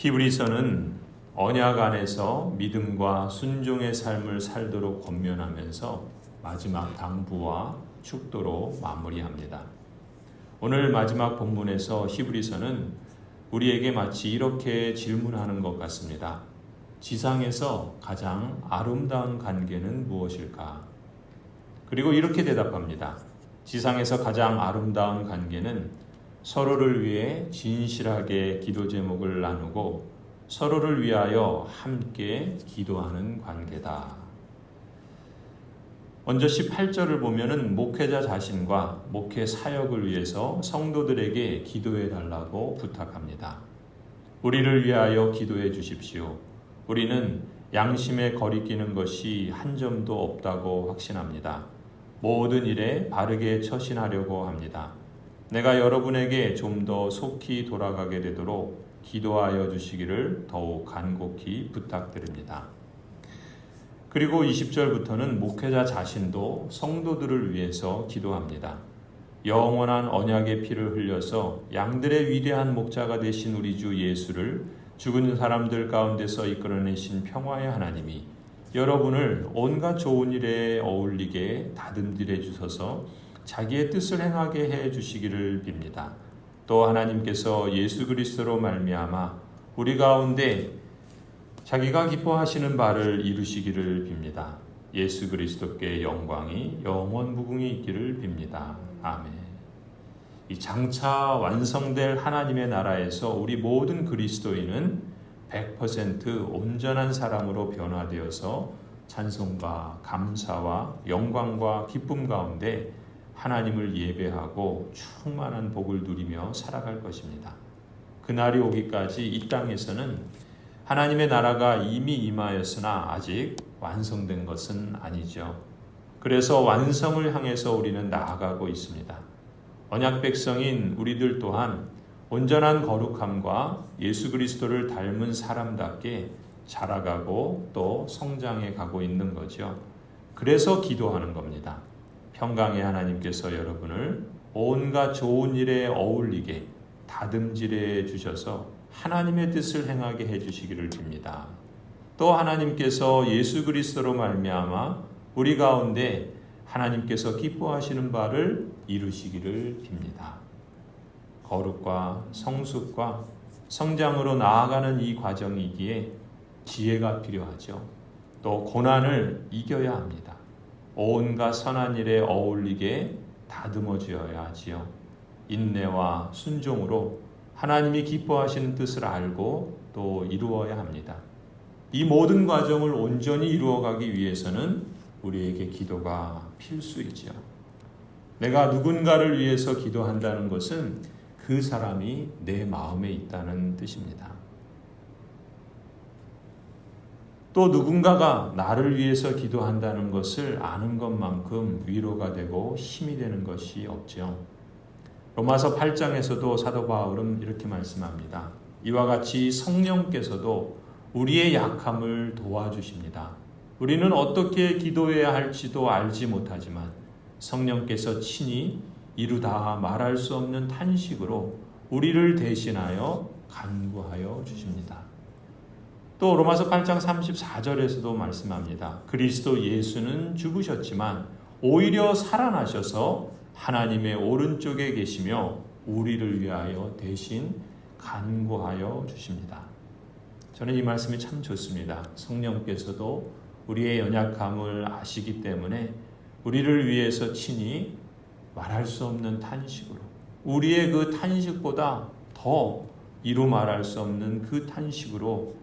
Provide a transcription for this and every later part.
히브리서는 언약 안에서 믿음과 순종의 삶을 살도록 권면하면서 마지막 당부와 축도로 마무리합니다. 오늘 마지막 본문에서 히브리서는 우리에게 마치 이렇게 질문하는 것 같습니다. 지상에서 가장 아름다운 관계는 무엇일까? 그리고 이렇게 대답합니다. 지상에서 가장 아름다운 관계는 서로를 위해 진실하게 기도 제목을 나누고 서로를 위하여 함께 기도하는 관계다. 먼저 18절을 보면은 목회자 자신과 목회 사역을 위해서 성도들에게 기도해 달라고 부탁합니다. 우리를 위하여 기도해 주십시오. 우리는 양심에 거리끼는 것이 한 점도 없다고 확신합니다. 모든 일에 바르게 처신하려고 합니다. 내가 여러분에게 좀 더 속히 돌아가게 되도록 기도하여 주시기를 더욱 간곡히 부탁드립니다. 그리고 20절부터는 목회자 자신도 성도들을 위해서 기도합니다. 영원한 언약의 피를 흘려서 양들의 위대한 목자가 되신 우리 주 예수를 죽은 사람들 가운데서 이끌어내신 평화의 하나님이 여러분을 온갖 좋은 일에 어울리게 다듬질해 주셔서 자기의 뜻을 행하게 해 주시기를 빕니다. 또 하나님께서 예수 그리스도로 말미암아 우리 가운데 자기가 기뻐하시는 바를 이루시기를 빕니다. 예수 그리스도께 영광이 영원 무궁히 있기를 빕니다. 아멘. 이 장차 완성될 하나님의 나라에서 우리 모든 그리스도인은 100% 온전한 사람으로 변화되어서 찬송과 감사와 영광과 기쁨 가운데 하나님을 예배하고 충만한 복을 누리며 살아갈 것입니다. 그날이 오기까지 이 땅에서는 하나님의 나라가 이미 임하였으나 아직 완성된 것은 아니죠. 그래서 완성을 향해서 우리는 나아가고 있습니다. 언약 백성인 우리들 또한 온전한 거룩함과 예수 그리스도를 닮은 사람답게 자라가고 또 성장해 가고 있는 거죠. 그래서 기도하는 겁니다. 평강의 하나님께서 여러분을 온갖 좋은 일에 어울리게 다듬질해 주셔서 하나님의 뜻을 행하게 해주시기를 빕니다. 또 하나님께서 예수 그리스도로 말미암아 우리 가운데 하나님께서 기뻐하시는 바를 이루시기를 빕니다. 거룩과 성숙과 성장으로 나아가는 이 과정이기에 지혜가 필요하죠. 또 고난을 이겨야 합니다. 온갖 선한 일에 어울리게 다듬어져야 하지요. 인내와 순종으로 하나님이 기뻐하시는 뜻을 알고 또 이루어야 합니다. 이 모든 과정을 온전히 이루어가기 위해서는 우리에게 기도가 필수이지요. 내가 누군가를 위해서 기도한다는 것은 그 사람이 내 마음에 있다는 뜻입니다. 또 누군가가 나를 위해서 기도한다는 것을 아는 것만큼 위로가 되고 힘이 되는 것이 없죠. 로마서 8장에서도 사도 바울은 이렇게 말씀합니다. 이와 같이 성령께서도 우리의 약함을 도와주십니다. 우리는 어떻게 기도해야 할지도 알지 못하지만 성령께서 친히 이루다 말할 수 없는 탄식으로 우리를 대신하여 간구하여 주십니다. 또 로마서 8장 34절에서도 말씀합니다. 그리스도 예수는 죽으셨지만 오히려 살아나셔서 하나님의 오른쪽에 계시며 우리를 위하여 대신 간구하여 주십니다. 저는 이 말씀이 참 좋습니다. 성령께서도 우리의 연약함을 아시기 때문에 우리를 위해서 친히 말할 수 없는 탄식으로 우리의 그 탄식보다 더 이루 말할 수 없는 그 탄식으로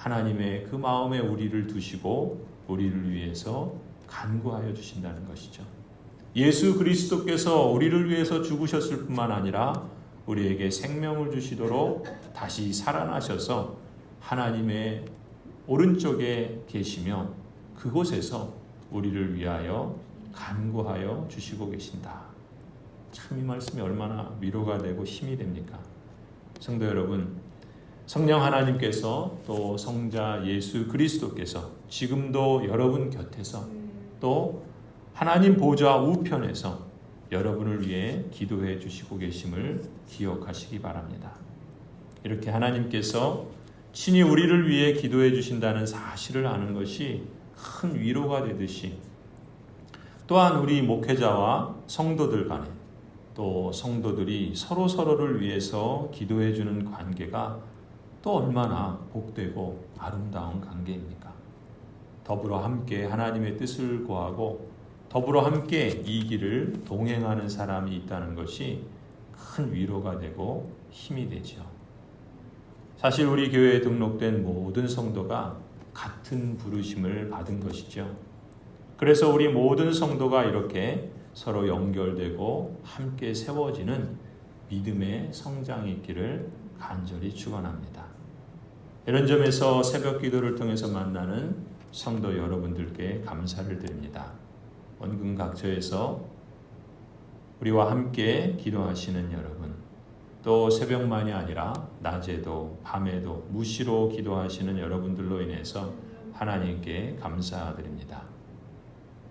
하나님의 그 마음에 우리를 두시고 우리를 위해서 간구하여 주신다는 것이죠. 예수 그리스도께서 우리를 위해서 죽으셨을 뿐만 아니라 우리에게 생명을 주시도록 다시 살아나셔서 하나님의 오른쪽에 계시며 그곳에서 우리를 위하여 간구하여 주시고 계신다. 참 이 말씀이 얼마나 위로가 되고 힘이 됩니까? 성도 여러분, 성령 하나님께서 또 성자 예수 그리스도께서 지금도 여러분 곁에서 또 하나님 보좌 우편에서 여러분을 위해 기도해 주시고 계심을 기억하시기 바랍니다. 이렇게 하나님께서 친히 우리를 위해 기도해 주신다는 사실을 아는 것이 큰 위로가 되듯이 또한 우리 목회자와 성도들 간에 또 성도들이 서로서로를 위해서 기도해 주는 관계가 또 얼마나 복되고 아름다운 관계입니까? 더불어 함께 하나님의 뜻을 구하고 더불어 함께 이 길을 동행하는 사람이 있다는 것이 큰 위로가 되고 힘이 되죠. 사실 우리 교회에 등록된 모든 성도가 같은 부르심을 받은 것이죠. 그래서 우리 모든 성도가 이렇게 서로 연결되고 함께 세워지는 믿음의 성장이 있기를 간절히 축원합니다. 이런 점에서 새벽 기도를 통해서 만나는 성도 여러분들께 감사를 드립니다. 원근 각처에서 우리와 함께 기도하시는 여러분, 또 새벽만이 아니라 낮에도 밤에도 무시로 기도하시는 여러분들로 인해서 하나님께 감사드립니다.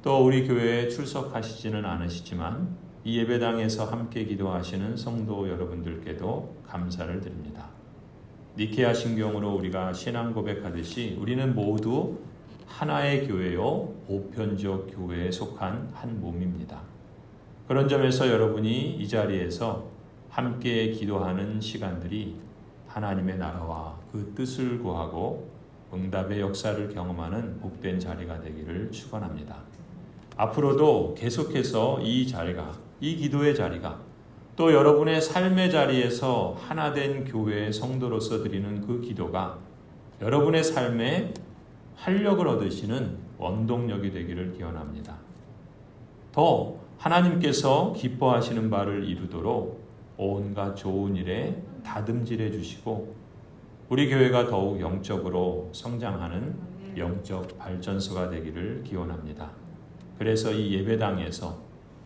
또 우리 교회에 출석하시지는 않으시지만 이 예배당에서 함께 기도하시는 성도 여러분들께도 감사를 드립니다. 니케아 신경으로 우리가 신앙 고백하듯이 우리는 모두 하나의 교회요 보편적 교회에 속한 한 몸입니다. 그런 점에서 여러분이 이 자리에서 함께 기도하는 시간들이 하나님의 나라와 그 뜻을 구하고 응답의 역사를 경험하는 복된 자리가 되기를 축원합니다. 앞으로도 계속해서 이 자리가, 이 기도의 자리가 또 여러분의 삶의 자리에서 하나된 교회의 성도로서 드리는 그 기도가 여러분의 삶에 활력을 얻으시는 원동력이 되기를 기원합니다. 더 하나님께서 기뻐하시는 바를 이루도록 온갖 좋은 일에 다듬질해 주시고 우리 교회가 더욱 영적으로 성장하는 영적 발전소가 되기를 기원합니다. 그래서 이 예배당에서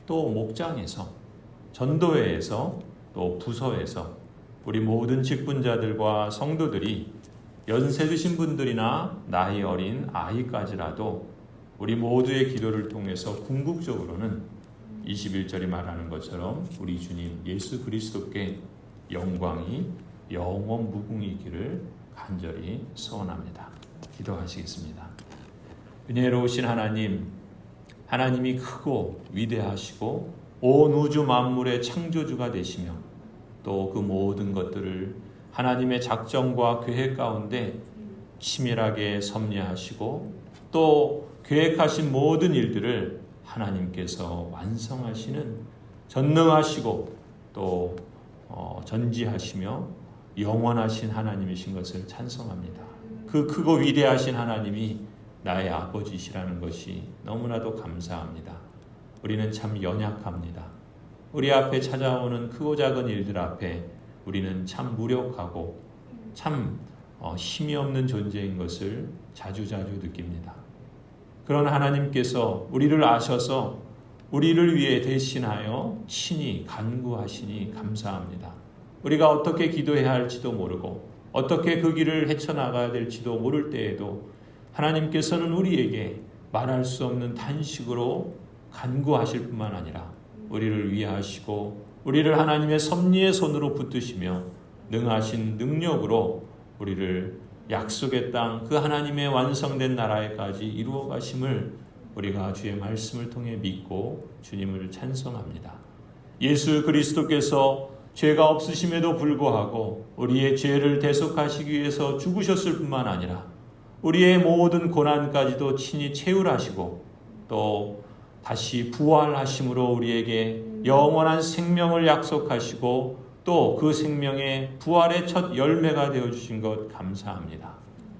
또 목장에서 전도회에서 또 부서에서 우리 모든 직분자들과 성도들이 연세 드신 분들이나 나이 어린 아이까지라도 우리 모두의 기도를 통해서 궁극적으로는 21절이 말하는 것처럼 우리 주님 예수 그리스도께 영광이 영원 무궁히 있기를 간절히 소원합니다. 기도하시겠습니다. 은혜로우신 하나님, 하나님이 크고 위대하시고 온 우주 만물의 창조주가 되시며 또 그 모든 것들을 하나님의 작정과 계획 가운데 치밀하게 섭리하시고 또 계획하신 모든 일들을 하나님께서 완성하시는 전능하시고 또 전지하시며 영원하신 하나님이신 것을 찬송합니다. 그 크고 위대하신 하나님이 나의 아버지시라는 것이 너무나도 감사합니다. 우리는 참 연약합니다. 우리 앞에 찾아오는 크고 작은 일들 앞에 우리는 참 무력하고 참 힘이 없는 존재인 것을 자주자주 느낍니다. 그런 하나님께서 우리를 아셔서 우리를 위해 대신하여 친히 간구하시니 감사합니다. 우리가 어떻게 기도해야 할지도 모르고 어떻게 그 길을 헤쳐나가야 될지도 모를 때에도 하나님께서는 우리에게 말할 수 없는 탄식으로 간구하실 뿐만 아니라 우리를 위하시고 우리를 하나님의 섭리의 손으로 붙드시며 능하신 능력으로 우리를 약속의 땅 그 하나님의 완성된 나라에까지 이루어 가심을 우리가 주의 말씀을 통해 믿고 주님을 찬송합니다. 예수 그리스도께서 죄가 없으심에도 불구하고 우리의 죄를 대속하시기 위해서 죽으셨을 뿐만 아니라 우리의 모든 고난까지도 친히 채울하시고 또 다시 부활하심으로 우리에게 영원한 생명을 약속하시고 또 그 생명의 부활의 첫 열매가 되어주신 것 감사합니다.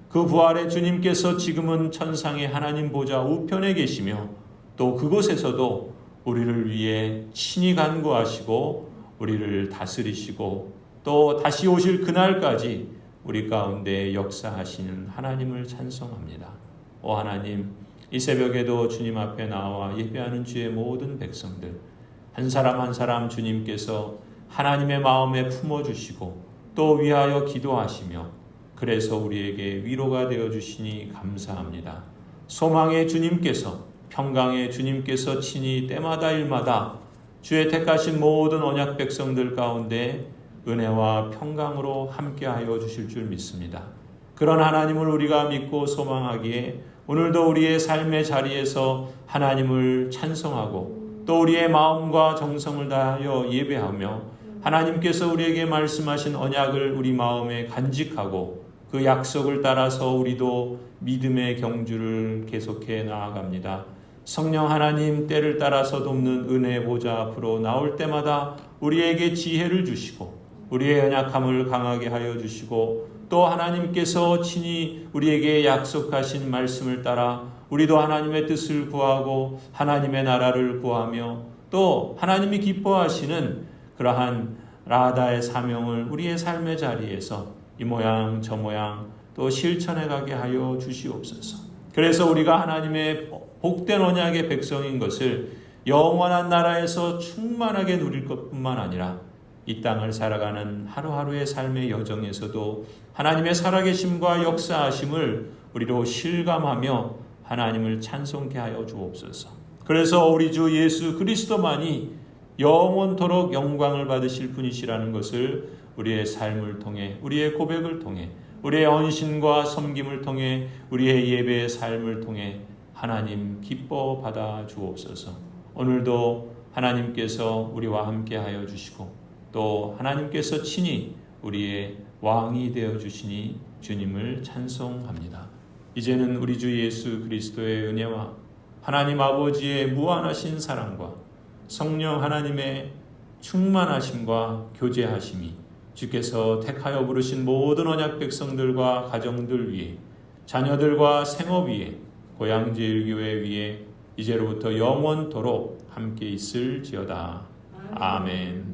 그 부활의 주님께서 지금은 천상의 하나님 보좌 우편에 계시며 또 그곳에서도 우리를 위해 친히 간구하시고 우리를 다스리시고 또 다시 오실 그날까지 우리 가운데 역사하시는 하나님을 찬송합니다. 오 하나님, 이 새벽에도 주님 앞에 나와 예배하는 주의 모든 백성들 한 사람 한 사람 주님께서 하나님의 마음에 품어주시고 또 위하여 기도하시며 그래서 우리에게 위로가 되어주시니 감사합니다. 소망의 주님께서 평강의 주님께서 친히 때마다 일마다 주의 택하신 모든 언약 백성들 가운데 은혜와 평강으로 함께하여 주실 줄 믿습니다. 그런 하나님을 우리가 믿고 소망하기에 오늘도 우리의 삶의 자리에서 하나님을 찬송하고 또 우리의 마음과 정성을 다하여 예배하며 하나님께서 우리에게 말씀하신 언약을 우리 마음에 간직하고 그 약속을 따라서 우리도 믿음의 경주를 계속해 나아갑니다. 성령 하나님 때를 따라서 돕는 은혜 보좌 앞으로 나올 때마다 우리에게 지혜를 주시고 우리의 연약함을 강하게 하여 주시고 또 하나님께서 친히 우리에게 약속하신 말씀을 따라 우리도 하나님의 뜻을 구하고 하나님의 나라를 구하며 또 하나님이 기뻐하시는 그러한 라다의 사명을 우리의 삶의 자리에서 이 모양 저 모양 또 실천해 가게 하여 주시옵소서. 그래서 우리가 하나님의 복된 언약의 백성인 것을 영원한 나라에서 충만하게 누릴 것뿐만 아니라 이 땅을 살아가는 하루하루의 삶의 여정에서도 하나님의 살아계심과 역사하심을 우리로 실감하며 하나님을 찬송케 하여 주옵소서. 그래서 우리 주 예수 그리스도만이 영원토록 영광을 받으실 분이시라는 것을 우리의 삶을 통해 우리의 고백을 통해 우리의 헌신과 섬김을 통해 우리의 예배의 삶을 통해 하나님 기뻐 받아 주옵소서. 오늘도 하나님께서 우리와 함께 하여 주시고 또 하나님께서 친히 우리의 왕이 되어 주시니 주님을 찬송합니다. 이제는 우리 주 예수 그리스도의 은혜와 하나님 아버지의 무한하신 사랑과 성령 하나님의 충만하심과 교제하심이 주께서 택하여 부르신 모든 언약 백성들과 가정들 위에 자녀들과 생업 위에 고향제일교회 위에 이제로부터 영원토록 함께 있을지어다. 아멘.